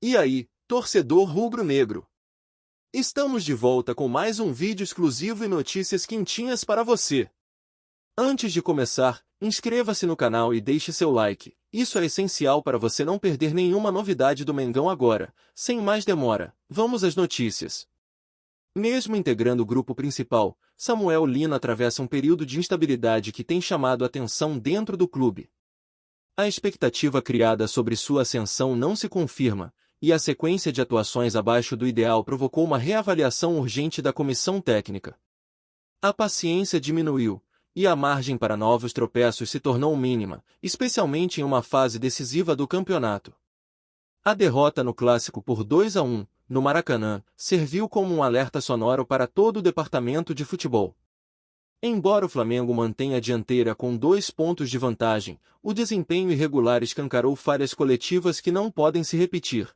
E aí, torcedor rubro-negro? Estamos de volta com mais um vídeo exclusivo e notícias quentinhas para você. Antes de começar, inscreva-se no canal e deixe seu like. Isso é essencial para você não perder nenhuma novidade do Mengão agora. Sem mais demora, vamos às notícias. Mesmo integrando o grupo principal, Samuel Lino atravessa um período de instabilidade que tem chamado a atenção dentro do clube. A expectativa criada sobre sua ascensão não se confirma, e a sequência de atuações abaixo do ideal provocou uma reavaliação urgente da comissão técnica. A paciência diminuiu, e a margem para novos tropeços se tornou mínima, especialmente em uma fase decisiva do campeonato. A derrota no clássico por 2-1, no Maracanã, serviu como um alerta sonoro para todo o departamento de futebol. Embora o Flamengo mantenha a dianteira com 2 pontos de vantagem, o desempenho irregular escancarou falhas coletivas que não podem se repetir.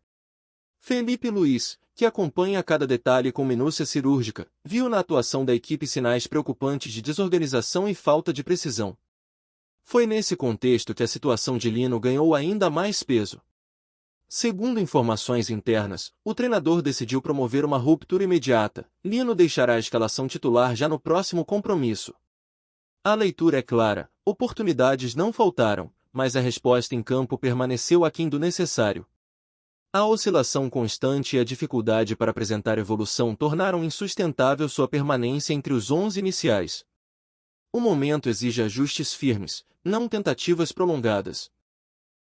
Felipe Luís, que acompanha cada detalhe com minúcia cirúrgica, viu na atuação da equipe sinais preocupantes de desorganização e falta de precisão. Foi nesse contexto que a situação de Lino ganhou ainda mais peso. Segundo informações internas, o treinador decidiu promover uma ruptura imediata. Lino deixará a escalação titular já no próximo compromisso. A leitura é clara, oportunidades não faltaram, mas a resposta em campo permaneceu aquém do necessário. A oscilação constante e a dificuldade para apresentar evolução tornaram insustentável sua permanência entre os 11 iniciais. O momento exige ajustes firmes, não tentativas prolongadas.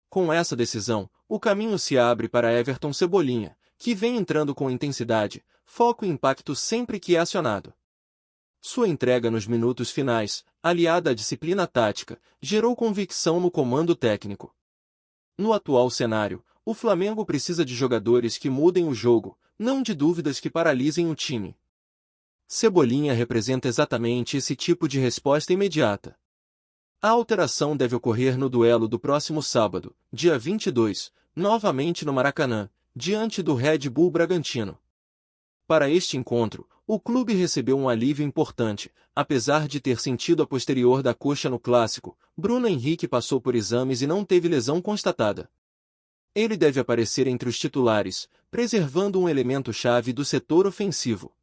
Com essa decisão, o caminho se abre para Everton Cebolinha, que vem entrando com intensidade, foco e impacto sempre que é acionado. Sua entrega nos minutos finais, aliada à disciplina tática, gerou convicção no comando técnico. No atual cenário, o Flamengo precisa de jogadores que mudem o jogo, não de dúvidas que paralisem o time. Cebolinha representa exatamente esse tipo de resposta imediata. A alteração deve ocorrer no duelo do próximo sábado, dia 22, novamente no Maracanã, diante do Red Bull Bragantino. Para este encontro, o clube recebeu um alívio importante, apesar de ter sentido a posterior da coxa no clássico. Bruno Henrique passou por exames e não teve lesão constatada. Ele deve aparecer entre os titulares, preservando um elemento-chave do setor ofensivo.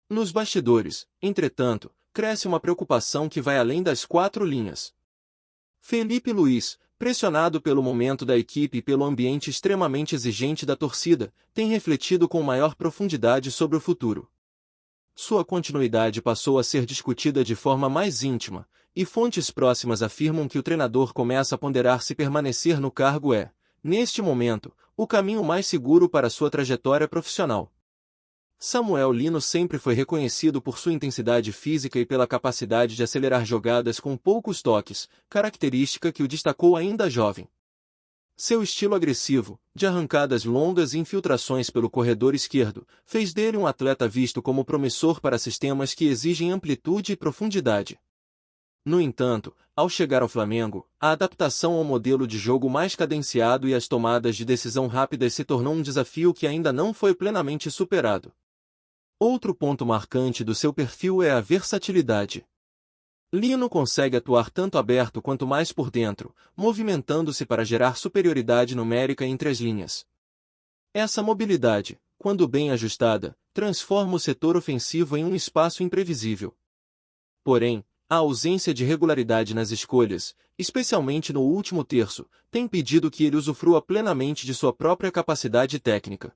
Nos bastidores, entretanto, cresce uma preocupação que vai além das 4 linhas. Felipe Luís, pressionado pelo momento da equipe e pelo ambiente extremamente exigente da torcida, tem refletido com maior profundidade sobre o futuro. Sua continuidade passou a ser discutida de forma mais íntima, e fontes próximas afirmam que o treinador começa a ponderar se permanecer no cargo é, neste momento, o caminho mais seguro para sua trajetória profissional. Samuel Lino sempre foi reconhecido por sua intensidade física e pela capacidade de acelerar jogadas com poucos toques, característica que o destacou ainda jovem. Seu estilo agressivo, de arrancadas longas e infiltrações pelo corredor esquerdo, fez dele um atleta visto como promissor para sistemas que exigem amplitude e profundidade. No entanto, ao chegar ao Flamengo, a adaptação ao modelo de jogo mais cadenciado e as tomadas de decisão rápidas se tornou um desafio que ainda não foi plenamente superado. Outro ponto marcante do seu perfil é a versatilidade. Lino consegue atuar tanto aberto quanto mais por dentro, movimentando-se para gerar superioridade numérica entre as linhas. Essa mobilidade, quando bem ajustada, transforma o setor ofensivo em um espaço imprevisível. Porém, a ausência de regularidade nas escolhas, especialmente no último terço, tem impedido que ele usufrua plenamente de sua própria capacidade técnica.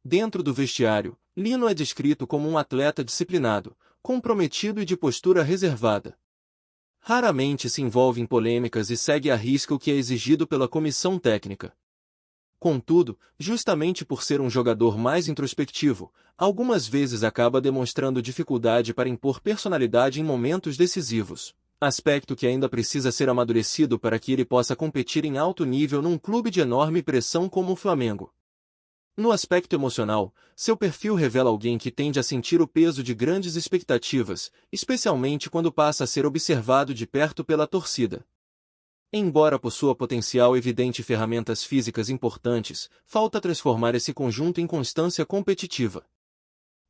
Dentro do vestiário, Lino é descrito como um atleta disciplinado, comprometido e de postura reservada. Raramente se envolve em polêmicas e segue à risca o que é exigido pela comissão técnica. Contudo, justamente por ser um jogador mais introspectivo, algumas vezes acaba demonstrando dificuldade para impor personalidade em momentos decisivos, aspecto que ainda precisa ser amadurecido para que ele possa competir em alto nível num clube de enorme pressão como o Flamengo. No aspecto emocional, seu perfil revela alguém que tende a sentir o peso de grandes expectativas, especialmente quando passa a ser observado de perto pela torcida. Embora possua potencial evidente e ferramentas físicas importantes, falta transformar esse conjunto em constância competitiva.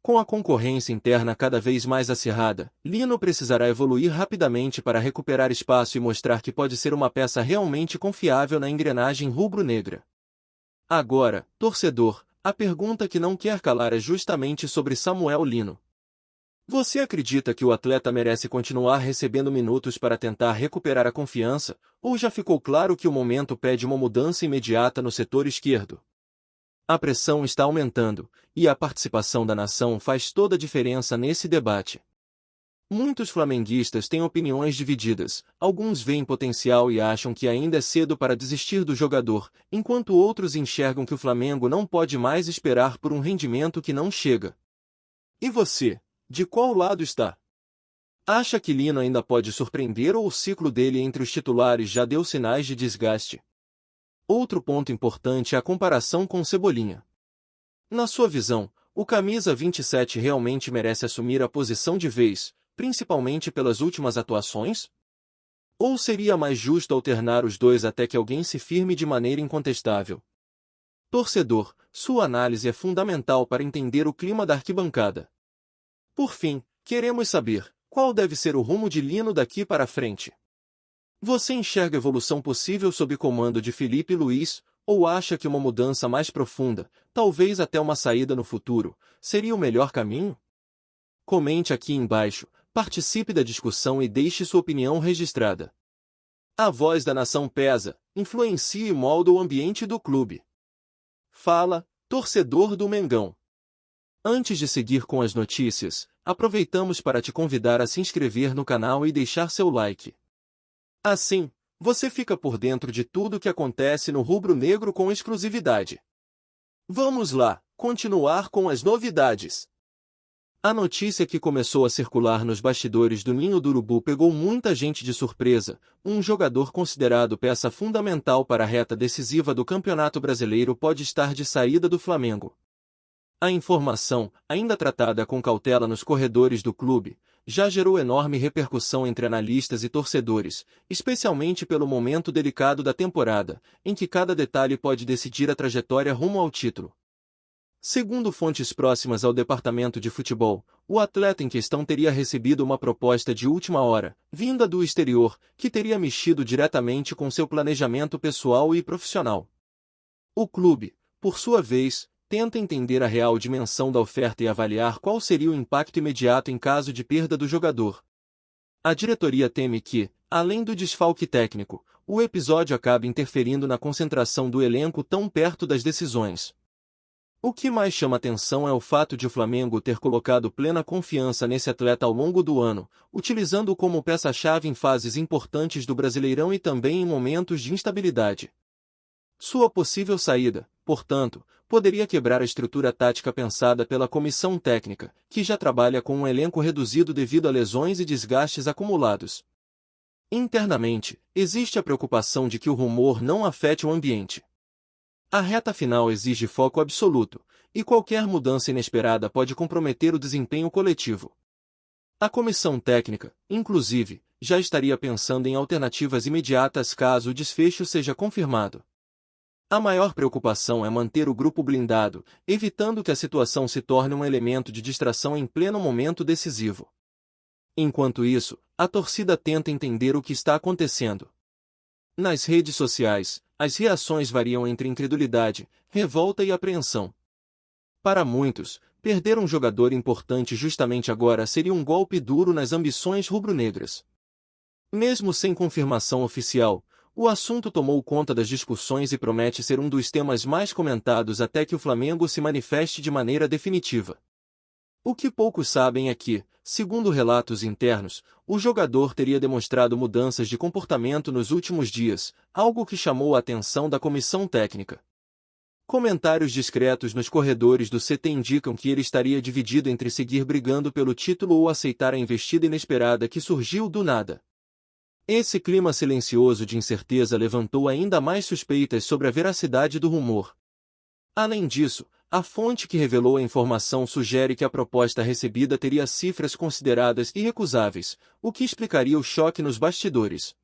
Com a concorrência interna cada vez mais acirrada, Lino precisará evoluir rapidamente para recuperar espaço e mostrar que pode ser uma peça realmente confiável na engrenagem rubro-negra. Agora, torcedor, a pergunta que não quer calar é justamente sobre Samuel Lino. Você acredita que o atleta merece continuar recebendo minutos para tentar recuperar a confiança, ou já ficou claro que o momento pede uma mudança imediata no setor esquerdo? A pressão está aumentando, e a participação da nação faz toda a diferença nesse debate. Muitos flamenguistas têm opiniões divididas, alguns veem potencial e acham que ainda é cedo para desistir do jogador, enquanto outros enxergam que o Flamengo não pode mais esperar por um rendimento que não chega. E você? De qual lado está? Acha que Lino ainda pode surpreender ou o ciclo dele entre os titulares já deu sinais de desgaste? Outro ponto importante é a comparação com Cebolinha. Na sua visão, o camisa 27 realmente merece assumir a posição de vez, principalmente pelas últimas atuações? Ou seria mais justo alternar os dois até que alguém se firme de maneira incontestável? Torcedor, sua análise é fundamental para entender o clima da arquibancada. Por fim, queremos saber, qual deve ser o rumo de Lino daqui para frente? Você enxerga evolução possível sob comando de Felipe Luiz, ou acha que uma mudança mais profunda, talvez até uma saída no futuro, seria o melhor caminho? Comente aqui embaixo, participe da discussão e deixe sua opinião registrada. A voz da nação pesa, influencia e molda o ambiente do clube. Fala, torcedor do Mengão. Antes de seguir com as notícias, aproveitamos para te convidar a se inscrever no canal e deixar seu like. Assim, você fica por dentro de tudo o que acontece no rubro-negro com exclusividade. Vamos lá, continuar com as novidades. A notícia que começou a circular nos bastidores do Ninho do Urubu pegou muita gente de surpresa. Um jogador considerado peça fundamental para a reta decisiva do Campeonato Brasileiro pode estar de saída do Flamengo. A informação, ainda tratada com cautela nos corredores do clube, já gerou enorme repercussão entre analistas e torcedores, especialmente pelo momento delicado da temporada, em que cada detalhe pode decidir a trajetória rumo ao título. Segundo fontes próximas ao departamento de futebol, o atleta em questão teria recebido uma proposta de última hora, vinda do exterior, que teria mexido diretamente com seu planejamento pessoal e profissional. O clube, por sua vez, tenta entender a real dimensão da oferta e avaliar qual seria o impacto imediato em caso de perda do jogador. A diretoria teme que, além do desfalque técnico, o episódio acabe interferindo na concentração do elenco tão perto das decisões. O que mais chama atenção é o fato de o Flamengo ter colocado plena confiança nesse atleta ao longo do ano, utilizando-o como peça-chave em fases importantes do Brasileirão e também em momentos de instabilidade. Sua possível saída, portanto, poderia quebrar a estrutura tática pensada pela comissão técnica, que já trabalha com um elenco reduzido devido a lesões e desgastes acumulados. Internamente, existe a preocupação de que o rumor não afete o ambiente. A reta final exige foco absoluto, e qualquer mudança inesperada pode comprometer o desempenho coletivo. A comissão técnica, inclusive, já estaria pensando em alternativas imediatas caso o desfecho seja confirmado. A maior preocupação é manter o grupo blindado, evitando que a situação se torne um elemento de distração em pleno momento decisivo. Enquanto isso, a torcida tenta entender o que está acontecendo. Nas redes sociais, as reações variam entre incredulidade, revolta e apreensão. Para muitos, perder um jogador importante justamente agora seria um golpe duro nas ambições rubro-negras. Mesmo sem confirmação oficial, o assunto tomou conta das discussões e promete ser um dos temas mais comentados até que o Flamengo se manifeste de maneira definitiva. O que poucos sabem é que, segundo relatos internos, o jogador teria demonstrado mudanças de comportamento nos últimos dias, algo que chamou a atenção da comissão técnica. Comentários discretos nos corredores do CT indicam que ele estaria dividido entre seguir brigando pelo título ou aceitar a investida inesperada que surgiu do nada. Esse clima silencioso de incerteza levantou ainda mais suspeitas sobre a veracidade do rumor. Além disso, a fonte que revelou a informação sugere que a proposta recebida teria cifras consideradas irrecusáveis, o que explicaria o choque nos bastidores.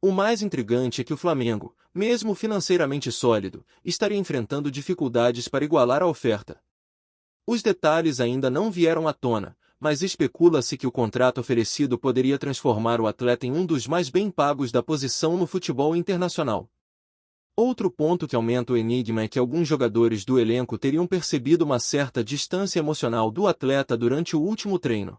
O mais intrigante é que o Flamengo, mesmo financeiramente sólido, estaria enfrentando dificuldades para igualar a oferta. Os detalhes ainda não vieram à tona, mas especula-se que o contrato oferecido poderia transformar o atleta em um dos mais bem pagos da posição no futebol internacional. Outro ponto que aumenta o enigma é que alguns jogadores do elenco teriam percebido uma certa distância emocional do atleta durante o último treino.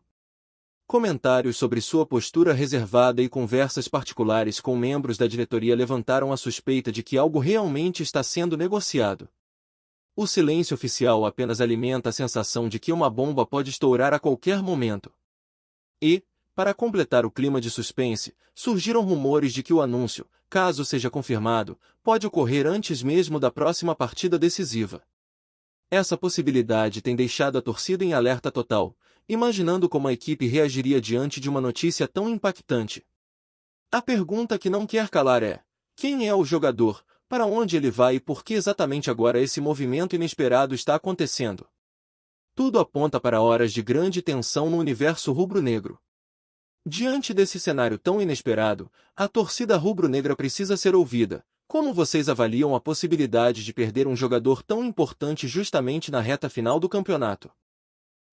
Comentários sobre sua postura reservada e conversas particulares com membros da diretoria levantaram a suspeita de que algo realmente está sendo negociado. O silêncio oficial apenas alimenta a sensação de que uma bomba pode estourar a qualquer momento. E, para completar o clima de suspense, surgiram rumores de que o anúncio, caso seja confirmado, pode ocorrer antes mesmo da próxima partida decisiva. Essa possibilidade tem deixado a torcida em alerta total, imaginando como a equipe reagiria diante de uma notícia tão impactante. A pergunta que não quer calar é: quem é o jogador, para onde ele vai e por que exatamente agora esse movimento inesperado está acontecendo? Tudo aponta para horas de grande tensão no universo rubro-negro. Diante desse cenário tão inesperado, a torcida rubro-negra precisa ser ouvida. Como vocês avaliam a possibilidade de perder um jogador tão importante justamente na reta final do campeonato?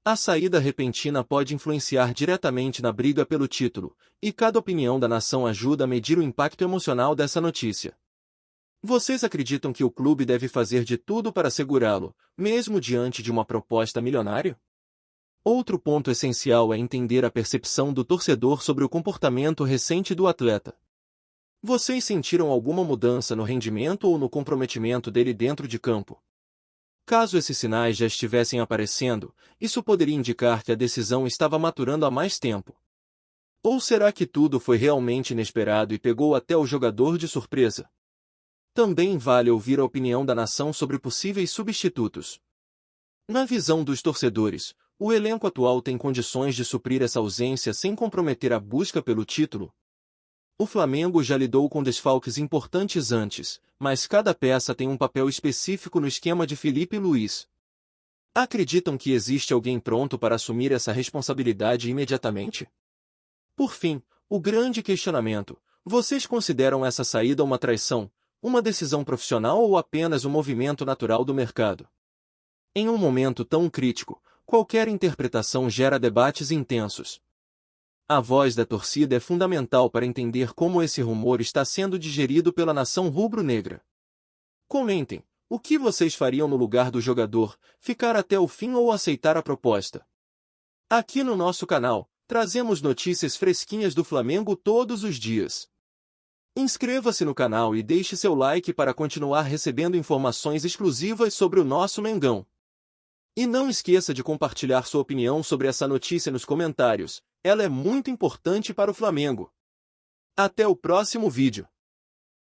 A saída repentina pode influenciar diretamente na briga pelo título, e cada opinião da nação ajuda a medir o impacto emocional dessa notícia. Vocês acreditam que o clube deve fazer de tudo para segurá-lo, mesmo diante de uma proposta milionária? Outro ponto essencial é entender a percepção do torcedor sobre o comportamento recente do atleta. Vocês sentiram alguma mudança no rendimento ou no comprometimento dele dentro de campo? Caso esses sinais já estivessem aparecendo, isso poderia indicar que a decisão estava maturando há mais tempo. Ou será que tudo foi realmente inesperado e pegou até o jogador de surpresa? Também vale ouvir a opinião da nação sobre possíveis substitutos. Na visão dos torcedores, o elenco atual tem condições de suprir essa ausência sem comprometer a busca pelo título? O Flamengo já lidou com desfalques importantes antes, mas cada peça tem um papel específico no esquema de Felipe Luiz. Acreditam que existe alguém pronto para assumir essa responsabilidade imediatamente? Por fim, o grande questionamento: vocês consideram essa saída uma traição, uma decisão profissional ou apenas um movimento natural do mercado? Em um momento tão crítico, qualquer interpretação gera debates intensos. A voz da torcida é fundamental para entender como esse rumor está sendo digerido pela nação rubro-negra. Comentem, o que vocês fariam no lugar do jogador, ficar até o fim ou aceitar a proposta? Aqui no nosso canal, trazemos notícias fresquinhas do Flamengo todos os dias. Inscreva-se no canal e deixe seu like para continuar recebendo informações exclusivas sobre o nosso Mengão. E não esqueça de compartilhar sua opinião sobre essa notícia nos comentários, ela é muito importante para o Flamengo. Até o próximo vídeo.